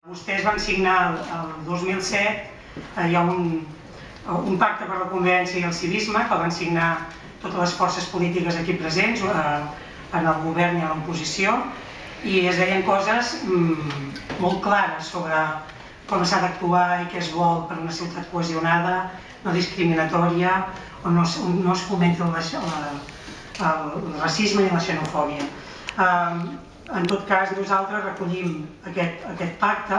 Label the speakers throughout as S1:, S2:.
S1: Vostès van signar el 2007, hi ha un pacte per la convivència i el civisme que el van signar totes les forces polítiques aquí presents, en el govern i a l'oposició, i es deien coses molt clares sobre com s'ha d'actuar i què es vol per una ciutat cohesionada, no discriminatòria, on no es fomenti el racisme ni la xenofòbia. En tot cas, nosaltres recollim aquest pacte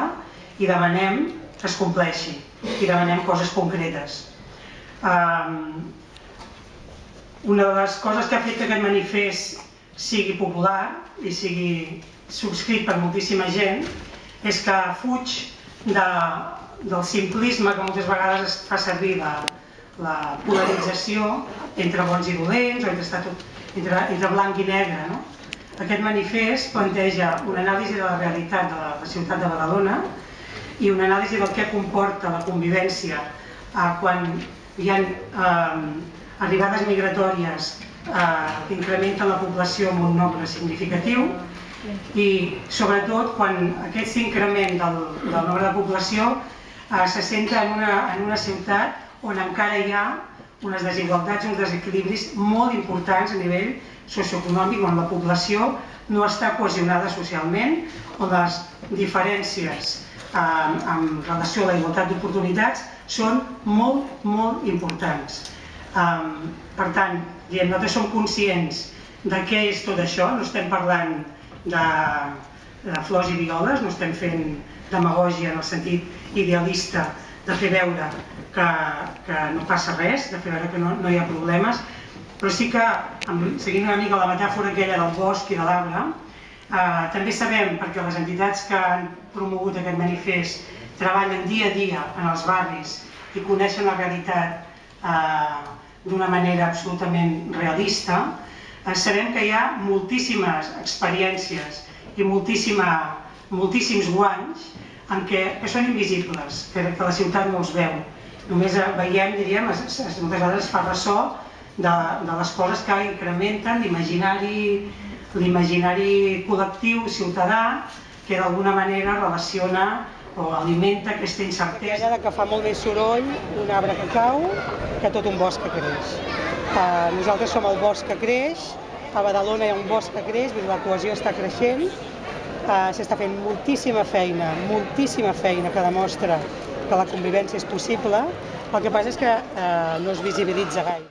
S1: i demanem que es compleixi, i demanem coses concretes. Una de les coses que ha fet que aquest manifest sigui popular i sigui subscrit per moltíssima gent és que fuig del simplisme que moltes vegades es fa servir la polarització entre bons i dolents o entre blanc i negre. Aquest manifest planteja una anàlisi de la realitat de la ciutat de Badalona i una anàlisi del que comporta la convivència quan hi ha arribades migratòries que incrementen la població amb un nombre significatiu i sobretot quan aquest increment del nombre de població se centra en una ciutat on encara hi ha unes desigualtats i uns desequilibris molt importants a nivell socioeconòmic, on la població no està cohesionada socialment, on les diferències en relació a la igualtat d'oportunitats són molt, molt importants. Per tant, nosaltres som conscients de què és tot això, no estem parlant de flors i violes, no estem fent demagògia en el sentit idealista de fer veure que no passa res, de fer veure que no hi ha problemes, però sí que, seguint una mica la metàfora aquella del bosc i de l'arbre, també sabem, perquè les entitats que han promogut aquest manifest treballen dia a dia en els barris i coneixen la realitat d'una manera absolutament realista, sabem que hi ha moltíssimes experiències i moltíssims guanys que són invisibles, que la ciutat no els veu. Només veiem, diríem, moltes vegades es fa ressò de les coses que incrementen l'imaginari col·lectiu ciutadà que d'alguna manera relaciona o alimenta aquesta incertesa que fa molt més soroll un arbre que cau que tot un bosc que creix. Nosaltres som el bosc que creix, a Badalona hi ha un bosc que creix, la cohesió està creixent, s'està fent moltíssima feina que demostra que la convivència és possible, el que passa és que no es visibilitza gaire.